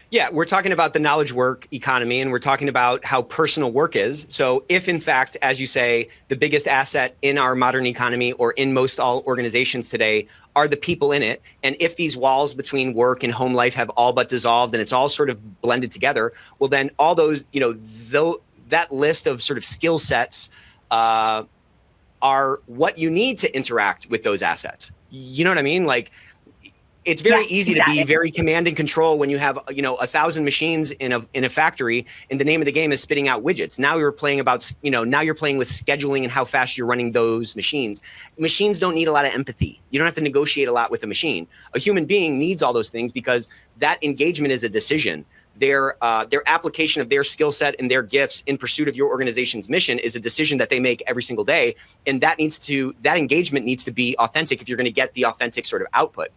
Yeah, we're talking about the knowledge work economy, and we're talking about how personal work is. So if, in fact, as you say, the biggest asset in our modern economy or in most all organizations today are the people in it, and if these walls between work and home life have all but dissolved and it's all sort of blended together, well, then all those, that list of sort of skill sets are what you need to interact with those assets. You know what I mean? Like, it's very easy to be very command and control when you have, 1,000 machines in a factory and the name of the game is spitting out widgets. Now you're playing about, now you're playing with scheduling and how fast you're running those machines. Machines don't need a lot of empathy. You don't have to negotiate a lot with a machine. A human being needs all those things because that engagement is a decision. Their application of their skill set and their gifts in pursuit of your organization's mission is a decision that they make every single day. And that engagement needs to be authentic if you're going to get the authentic sort of output.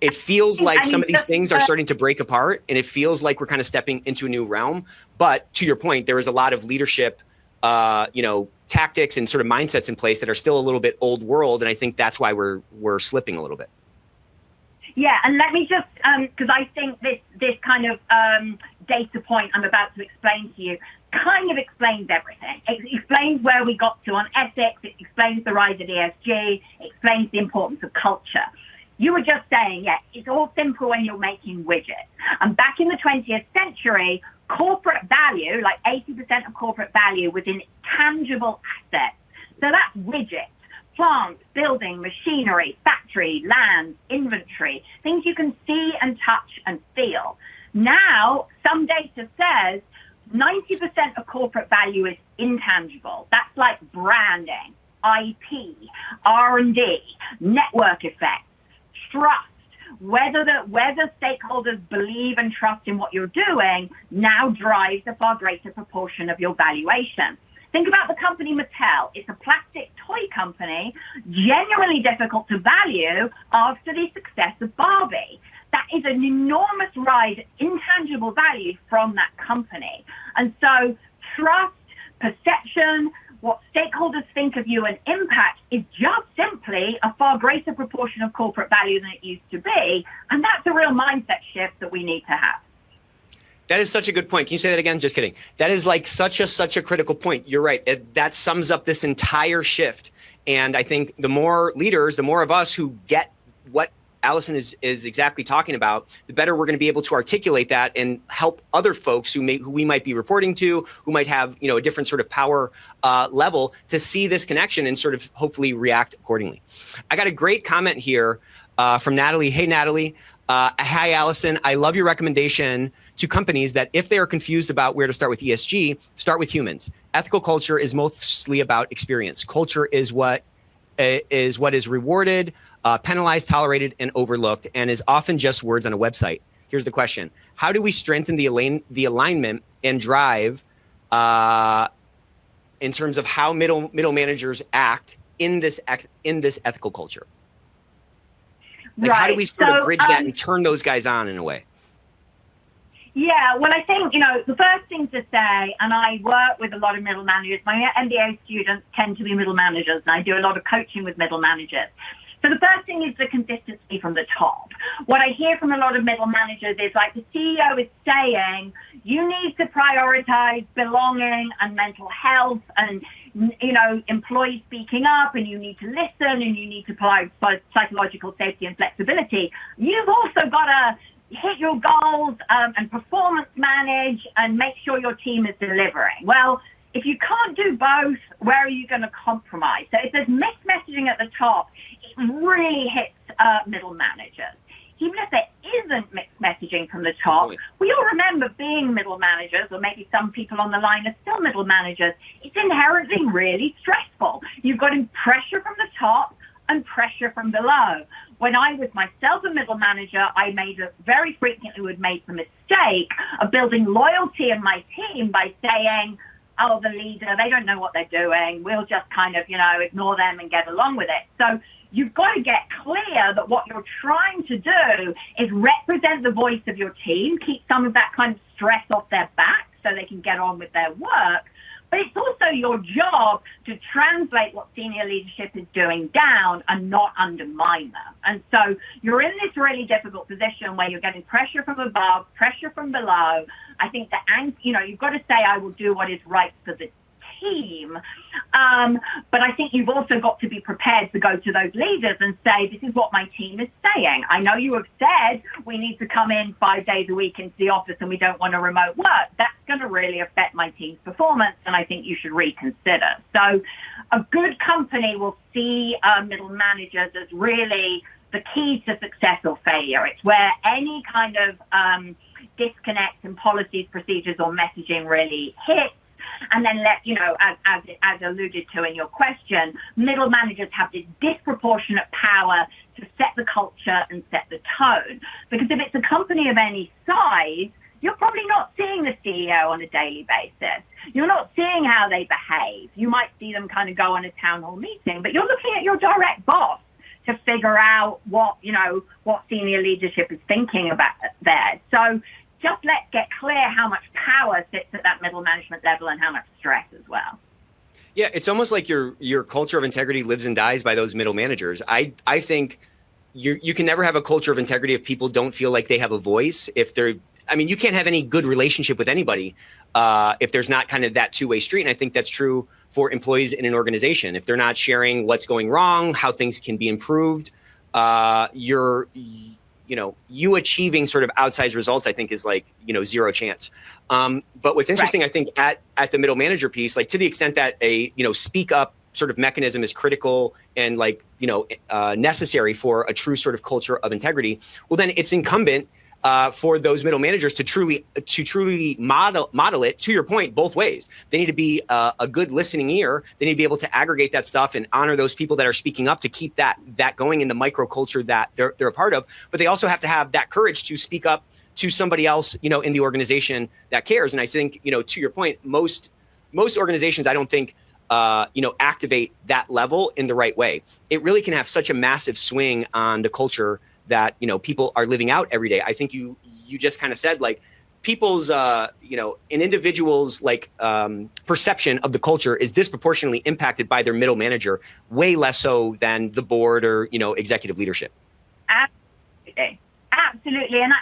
it feels like I some mean, of these things are starting to break apart, and it feels like we're kind of stepping into a new realm. But to your point, there is a lot of leadership, tactics and sort of mindsets in place that are still a little bit old world. And I think that's why we're slipping a little bit. Yeah, and let me just, because I think this kind of data point I'm about to explain to you kind of explains everything. It explains where we got to on ethics, it explains the rise of ESG, it explains the importance of culture. You were just saying, yeah, it's all simple when you're making widgets. And back in the 20th century, corporate value, like 80% of corporate value was in tangible assets. So that's widgets. Plants, building, machinery, factory, land, inventory, things you can see and touch and feel. Now, some data says 90% of corporate value is intangible. That's like branding, IP, R&D, network effects, trust. Whether stakeholders believe and trust in what you're doing now drives a far greater proportion of your valuation. Think about the company Mattel. It's a plastic toy company, genuinely difficult to value after the success of Barbie. That is an enormous rise in intangible value from that company. And so trust, perception, what stakeholders think of you and impact is just simply a far greater proportion of corporate value than it used to be. And that's a real mindset shift that we need to have. That is such a good point. Can you say that again? Just kidding. That is like such a critical point. You're right. That sums up this entire shift. And I think the more leaders, the more of us who get what Allison is exactly talking about, the better we're going to be able to articulate that and help other folks who we might be reporting to, who might have, a different sort of power level to see this connection and sort of hopefully react accordingly. I got a great comment here from Natalie. Hey, Natalie. Hi, Allison. I love your recommendation to companies that if they are confused about where to start with ESG, start with humans. Ethical culture is mostly about experience. Culture is what is rewarded, penalized, tolerated, and overlooked, and is often just words on a website. Here's the question: how do we strengthen the alignment and drive in terms of how middle managers act in this ethical culture? Like, how do we sort of bridge that and turn those guys on in a way? Yeah, well, I think, the first thing to say, and I work with a lot of middle managers, my MBA students tend to be middle managers, and I do a lot of coaching with middle managers. So the first thing is the consistency from the top. What I hear from a lot of middle managers is like the CEO is saying, you need to prioritize belonging and mental health and, employees speaking up, and you need to listen, and you need to provide psychological safety and flexibility. You've also got to hit your goals and performance manage and make sure your team is delivering. Well, if you can't do both, where are you going to compromise? So if there's mixed messaging at the top, it really hits middle managers. Even if there isn't mixed messaging from the top, we all remember being middle managers, or maybe some people on the line are still middle managers. It's inherently really stressful. You've got pressure from the top and pressure from below. When I was myself a middle manager, I very frequently would make the mistake of building loyalty in my team by saying, oh, the leader, they don't know what they're doing. We'll just kind of, ignore them and get along with it. So you've got to get clear that what you're trying to do is represent the voice of your team, keep some of that kind of stress off their back so they can get on with their work. But it's also your job to translate what senior leadership is doing down and not undermine them. And so you're in this really difficult position where you're getting pressure from above, pressure from below. I think you've got to say, I will do what is right for the team. But I think you've also got to be prepared to go to those leaders and say, this is what my team is saying. I know you have said we need to come in 5 days a week into the office and we don't want a remote work. That's going to really affect my team's performance, and I think you should reconsider. So a good company will see middle managers as really the key to success or failure. It's where any kind of disconnect in policies, procedures, or messaging really hits. And then as alluded to in your question, middle managers have this disproportionate power to set the culture and set the tone. Because if it's a company of any size, you're probably not seeing the CEO on a daily basis. You're not seeing how they behave. You might see them kind of go on a town hall meeting, but you're looking at your direct boss to figure out what senior leadership is thinking about there. So just let's get clear how much power sits at that middle management level and how much stress as well. Yeah, it's almost like your culture of integrity lives and dies by those middle managers. I think you can never have a culture of integrity if people don't feel like they have a voice. You can't have any good relationship with anybody if there's not kind of that two-way street. And I think that's true for employees in an organization. If they're not sharing what's going wrong, how things can be improved, you achieving sort of outsized results, I think is zero chance. But what's interesting, right, I think at the middle manager piece, like to the extent that a, speak up sort of mechanism is critical and necessary for a true sort of culture of integrity, well, then it's incumbent for those middle managers to truly model it, to your point, both ways. They need to be a good listening ear. They need to be able to aggregate that stuff and honor those people that are speaking up to keep that going in the micro culture that they're a part of. But they also have to have that courage to speak up to somebody else, in the organization that cares. And I think, to your point, most organizations, I don't think, activate that level in the right way. It really can have such a massive swing on the culture that, people are living out every day. I think you just kind of said, like, people's, an individual's perception of the culture is disproportionately impacted by their middle manager, way less so than the board or, executive leadership. Absolutely. And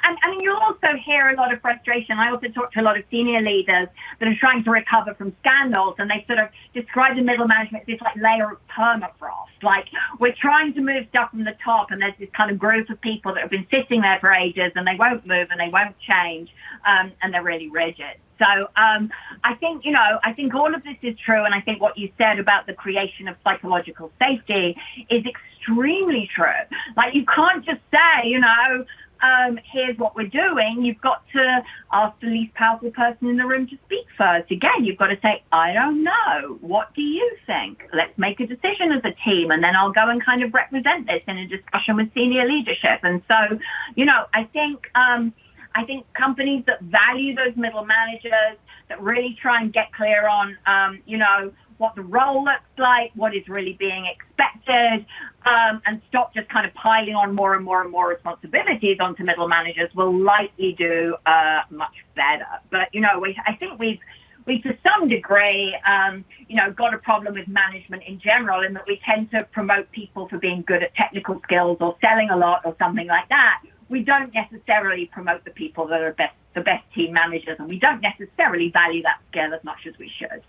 you'll also hear a lot of frustration. I also talk to a lot of senior leaders that are trying to recover from scandals, and they sort of describe the middle management as this layer of permafrost. Like, we're trying to move stuff from the top, and there's this kind of group of people that have been sitting there for ages, and they won't move and they won't change, and they're really rigid. So I think all of this is true. And I think what you said about the creation of psychological safety is extremely true. Like, you can't just say, here's what we're doing. You've got to ask the least powerful person in the room to speak first. Again, you've got to say, I don't know. What do you think? Let's make a decision as a team, and then I'll go and kind of represent this in a discussion with senior leadership. And so, I think companies that value those middle managers, that really try and get clear on, what the role looks like, what is really being expected, and stop just kind of piling on more and more and more responsibilities onto middle managers will likely do much better. But, I think we've to some degree, got a problem with management in general, in that we tend to promote people for being good at technical skills or selling a lot or something like that. We don't necessarily promote the people that are the best team managers, and we don't necessarily value that skill as much as we should.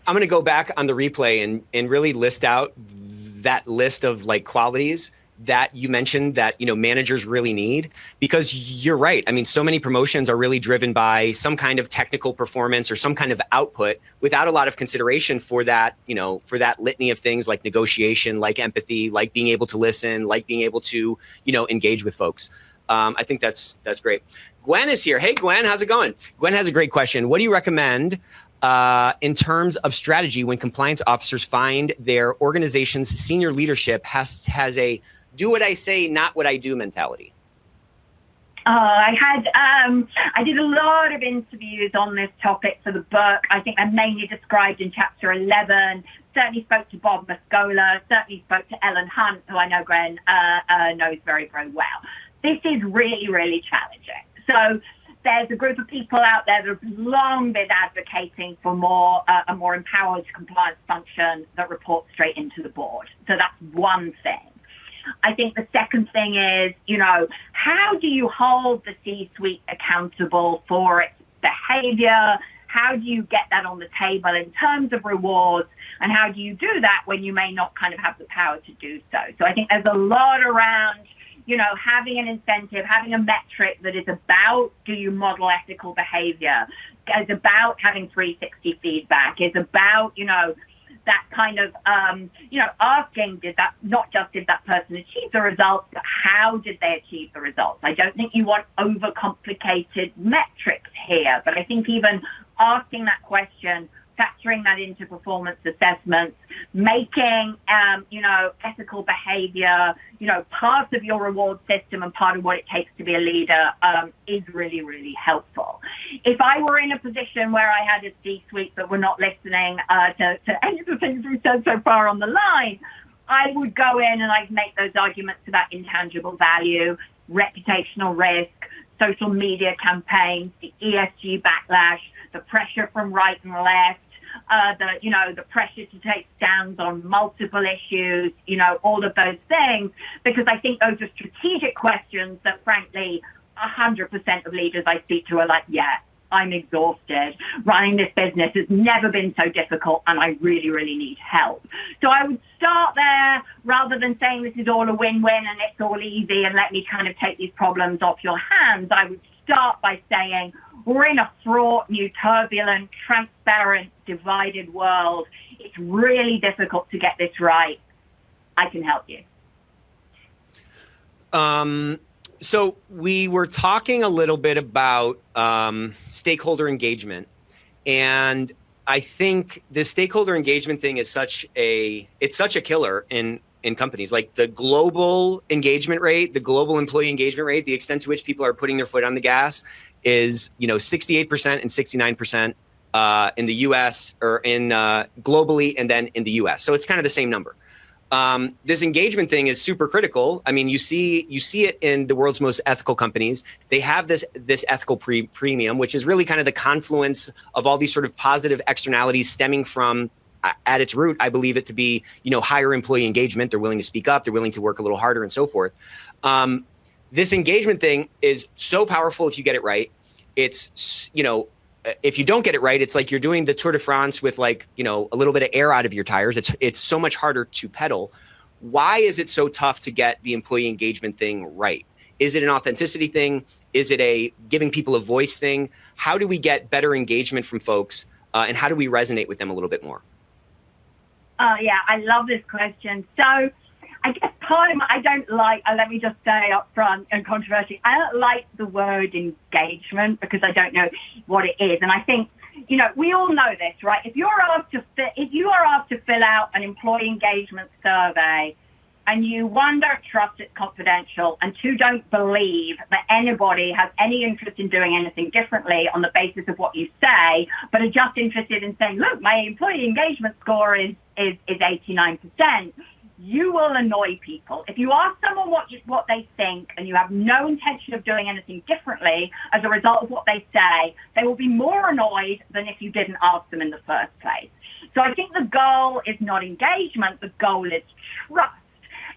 I'm going to go back on the replay and really list out that list of qualities that you mentioned that, managers really need, because you're right. I mean, so many promotions are really driven by some kind of technical performance or some kind of output without a lot of consideration for that, for that litany of things like negotiation, like empathy, like being able to listen, like being able to, engage with folks. I think that's great. Gwen is here. Hey, Gwen, how's it going? Gwen has a great question. What do you recommend in terms of strategy when compliance officers find their organization's senior leadership has a do what I say, not what I do mentality? I did a lot of interviews on this topic for the book. I think they're mainly described in chapter 11. Certainly spoke to Bob Muscola, certainly spoke to Ellen Hunt, who I know Gwen knows very, very well. This is really, really challenging. So there's a group of people out there that have long been advocating for a more empowered compliance function that reports straight into the board. So that's one thing. I think the second thing is, how do you hold the C-suite accountable for its behavior? How do you get that on the table in terms of rewards? And how do you do that when you may not kind of have the power to do so? So I think there's a lot around, having an incentive, having a metric that is about, do you model ethical behavior? Is about having 360 feedback, is about, that kind of, asking, not just did that person achieve the results, but how did they achieve the results? I don't think you want overcomplicated metrics here, but I think even asking that question, factoring that into performance assessments, making, ethical behavior, part of your reward system and part of what it takes to be a leader is really, really helpful. If I were in a position where I had a C-suite that were not listening to any of the things we've said so far on the line, I would go in and I'd make those arguments about intangible value, reputational risk, social media campaigns, the ESG backlash, the pressure from right and left, the pressure to take stands on multiple issues, all of those things, because I think those are strategic questions that, frankly, 100% of leaders I speak to are like, yeah, I'm exhausted. Running this business has never been so difficult, and I really, really need help. So I would start there rather than saying this is all a win-win and it's all easy and let me kind of take these problems off your hands. I would start by saying, we're in a fraught, new, turbulent, transparent, divided world. It's really difficult to get this right. I can help you. So we were talking a little bit about stakeholder engagement, and I think the stakeholder engagement thing is such a killer in companies. Like the global engagement rate, the global employee engagement rate, the extent to which people are putting their foot on the gas is 68% and 69% in the US or in globally, and then in the US. So it's kind of the same number. This engagement thing is super critical. I mean, you see it in the world's most ethical companies. They have this ethical premium, which is really kind of the confluence of all these sort of positive externalities stemming from, at its root, I believe it to be, higher employee engagement. They're willing to speak up. They're willing to work a little harder and so forth. This engagement thing is so powerful if you get it right. It's, if you don't get it right, it's like you're doing the Tour de France with a little bit of air out of your tires. It's so much harder to pedal. Why is it so tough to get the employee engagement thing right? Is it an authenticity thing? Is it a giving people a voice thing? How do we get better engagement from folks? And how do we resonate with them a little bit more? Yeah, I love this question. So I guess I don't like, let me just say up front and controversially, I don't like the word engagement because I don't know what it is. And I think, we all know this, right? If you are asked to fill out an employee engagement survey and you, one, don't trust it's confidential, and two, don't believe that anybody has any interest in doing anything differently on the basis of what you say, but are just interested in saying, look, my employee engagement score is 89%, you will annoy people. If you ask someone what they think and you have no intention of doing anything differently as a result of what they say, they will be more annoyed than if you didn't ask them in the first place. So I think the goal is not engagement, the goal is trust.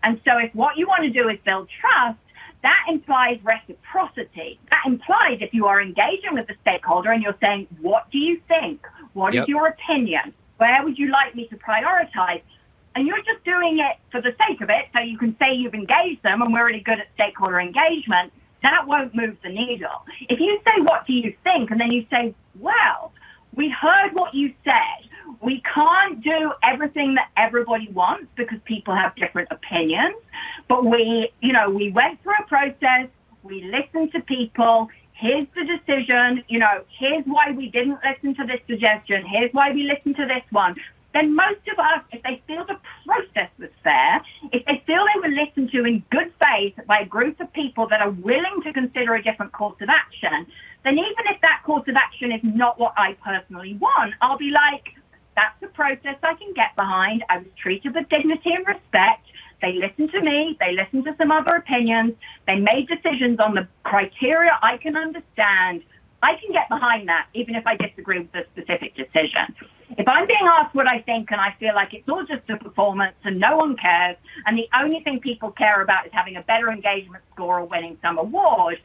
And so if what you want to do is build trust, that implies reciprocity. That implies if you are engaging with the stakeholder and you're saying, what do you think? What is your opinion? Where would you like me to prioritize? And you're just doing it for the sake of it, so you can say you've engaged them and we're really good at stakeholder engagement, that won't move the needle. If you say, what do you think? And then you say, well, we heard what you said. We can't do everything that everybody wants because people have different opinions. But we went through a process. We listened to people. Here's the decision. Here's why we didn't listen to this suggestion. Here's why we listened to this one. Then most of us, if they feel the process was fair, if they feel they were listened to in good faith by a group of people that are willing to consider a different course of action, then even if that course of action is not what I personally want, I'll be like, that's a process I can get behind. I was treated with dignity and respect. They listened to me. They listened to some other opinions. They made decisions on the criteria I can understand. I can get behind that, even if I disagree with the specific decision. If I'm being asked what I think and I feel like it's all just a performance and no one cares, and the only thing people care about is having a better engagement score or winning some award,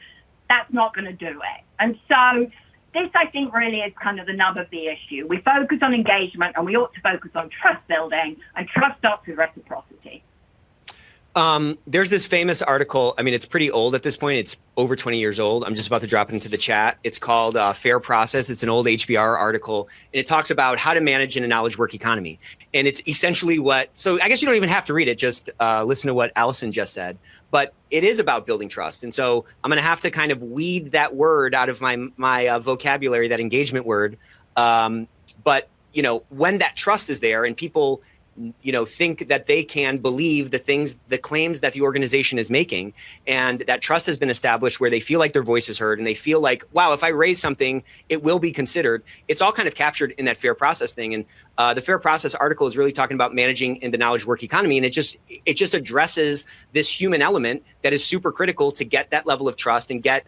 that's not going to do it. And so this, I think, really is kind of the nub of the issue. We focus on engagement and we ought to focus on trust building, and trust starts with reciprocity. There's this famous article. I mean, it's pretty old at this point. It's over 20 years old. I'm just about to drop it into the chat. It's called Fair Process. It's an old HBR article, and it talks about how to manage in a knowledge work economy. And it's essentially so I guess you don't even have to read it. Just listen to what Allison just said. But it is about building trust. And so I'm going to have to kind of weed that word out of my vocabulary, that engagement word. But when that trust is there and people think that they can believe the claims that the organization is making, and that trust has been established where they feel like their voice is heard and they feel like, wow, if I raise something, it will be considered. It's all kind of captured in that fair process thing. And the fair process article is really talking about managing in the knowledge work economy. And it just addresses this human element that is super critical to get that level of trust and get,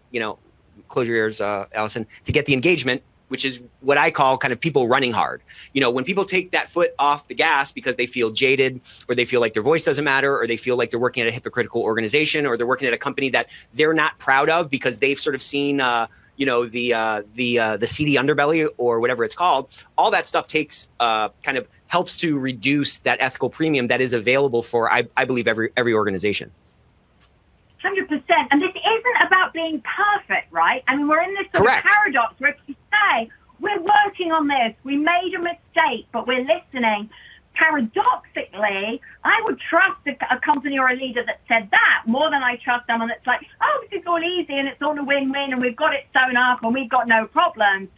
close your ears, Allison, to get the engagement, which is what I call kind of people running hard. When people take that foot off the gas because they feel jaded, or they feel like their voice doesn't matter, or they feel like they're working at a hypocritical organization, or they're working at a company that they're not proud of because they've sort of seen, the seedy underbelly or whatever it's called. All that stuff takes kind of helps to reduce that ethical premium that is available for, I believe, every organization. 100%. And this isn't about being perfect, right? I mean, we're in this sort of paradox where if you say, we're working on this, we made a mistake, but we're listening. Paradoxically, I would trust a company or a leader that said that more than I trust someone that's like, oh, this is all easy and it's all a win-win and we've got it sewn up and we've got no problems.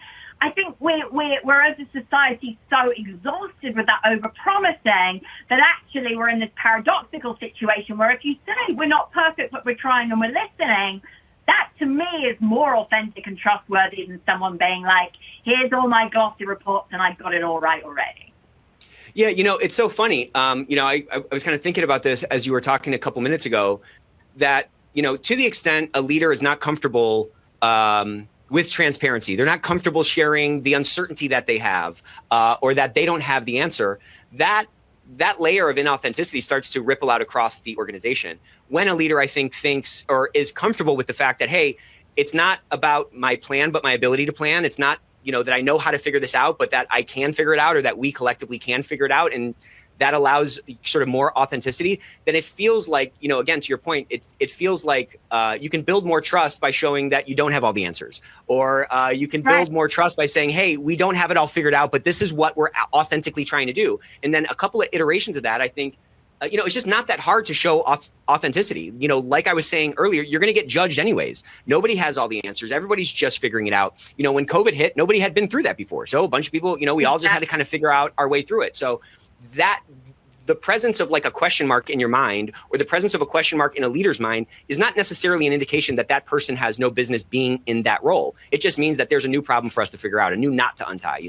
I think we're as a society so exhausted with that over-promising that actually we're in this paradoxical situation where if you say we're not perfect but we're trying and we're listening, that to me is more authentic and trustworthy than someone being like, here's all my glossy reports and I've got it all right already. Yeah, it's so funny. I was kind of thinking about this as you were talking a couple minutes ago, that, to the extent a leader is not comfortable with transparency, they're not comfortable sharing the uncertainty that they have, or that they don't have the answer, that layer of inauthenticity starts to ripple out across the organization. When a leader, I think, thinks or is comfortable with the fact that, hey, it's not about my plan, but my ability to plan. It's not, that I know how to figure this out, but that I can figure it out, or that we collectively can figure it out. And that allows sort of more authenticity. Then it feels like, again, to your point, it feels like you can build more trust by showing that you don't have all the answers, or you can build more trust by saying, hey, we don't have it all figured out, but this is what we're authentically trying to do. And then a couple of iterations of that, I think, it's just not that hard to show authenticity. Like I was saying earlier, you're going to get judged anyways. Nobody has all the answers. Everybody's just figuring it out. When COVID hit, nobody had been through that before. So a bunch of people, we all just had to kind of figure out our way through it. So that the presence of like a question mark in your mind, or the presence of a question mark in a leader's mind, is not necessarily an indication that that person has no business being in that role. It just means that there's a new problem for us to figure out, a new knot to untie,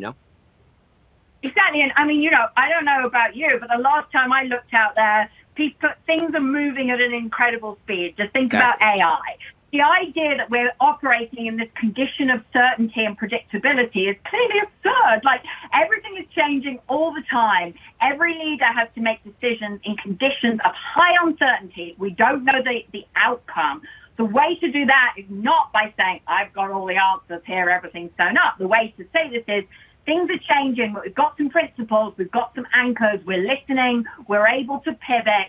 Exactly. And I mean, I don't know about you, but the last time I looked out there, things are moving at an incredible speed. Just think about AI. The idea that we're operating in this condition of certainty and predictability is clearly absurd. Like, everything is changing all the time. Every leader has to make decisions in conditions of high uncertainty. We don't know the outcome. The way to do that is not by saying, I've got all the answers here, everything's sewn up. The way to say this is, things are changing, but we've got some principles, we've got some anchors, we're listening, we're able to pivot,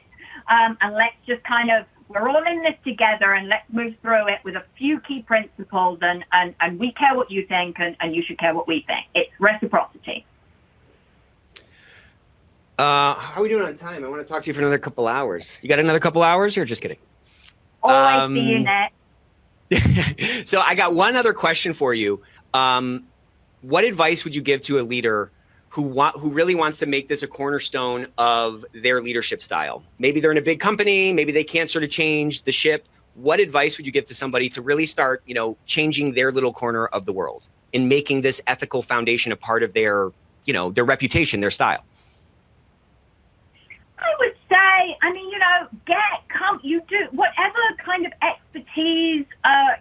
and let's just we're all in this together, and let's move through it with a few key principles, and we care what you think, and you should care what we think. It's reciprocity. How are we doing on time? I want to talk to you for another couple hours. You got another couple hours, or just kidding? Always see you, Nick. So I got one other question for you. What advice would you give to a leader who really wants to make this a cornerstone of their leadership style? Maybe they're in a big company, maybe they can't sort of change the ship. What advice would you give to somebody to really start, changing their little corner of the world and making this ethical foundation a part of their reputation, their style? I would say, you do whatever kind of expertise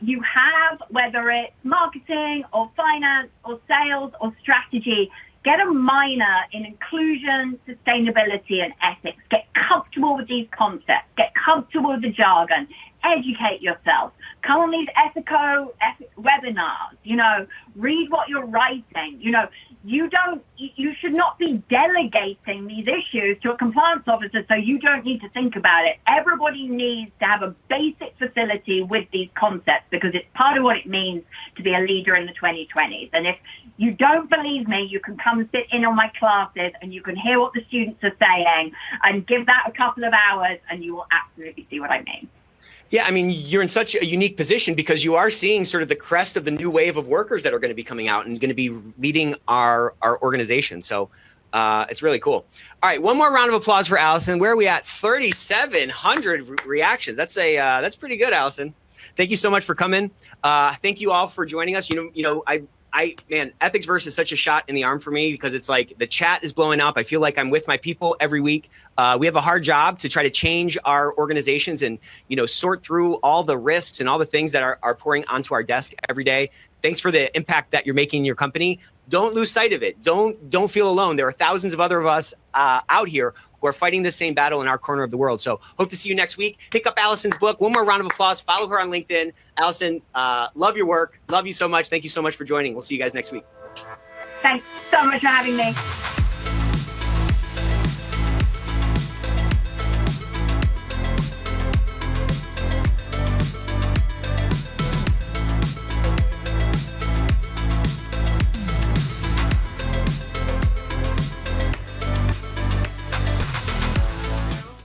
you have, whether it's marketing or finance or sales or strategy, get a minor in inclusion, sustainability, and ethics. Get comfortable with these concepts. Get comfortable with the jargon. Educate yourself. Come on these Ethico webinars. Read what you're writing. You should not be delegating these issues to a compliance officer, so you don't need to think about it. Everybody needs to have a basic facility with these concepts, because it's part of what it means to be a leader in the 2020s. And if you don't believe me, you can come sit in on my classes and you can hear what the students are saying, and give that a couple of hours and you will absolutely see what I mean. Yeah, I mean, you're in such a unique position because you are seeing sort of the crest of the new wave of workers that are going to be coming out and going to be leading our organization. So It's really cool. All right, one more round of applause for Allison. Where are we at? 3,700 reactions. That's pretty good, Allison. Thank you so much for coming. Thank you all for joining us. Man, Ethicsverse is such a shot in the arm for me because it's like the chat is blowing up. I feel like I'm with my people every week. We have a hard job to try to change our organizations and, sort through all the risks and all the things that are pouring onto our desk every day. Thanks for the impact that you're making in your company. Don't lose sight of it. Don't feel alone. There are thousands of other of us out here who are fighting the same battle in our corner of the world. So hope to see you next week. Pick up Allison's book. One more round of applause. Follow her on LinkedIn. Allison, love your work. Love you so much. Thank you so much for joining. We'll see you guys next week. Thanks so much for having me.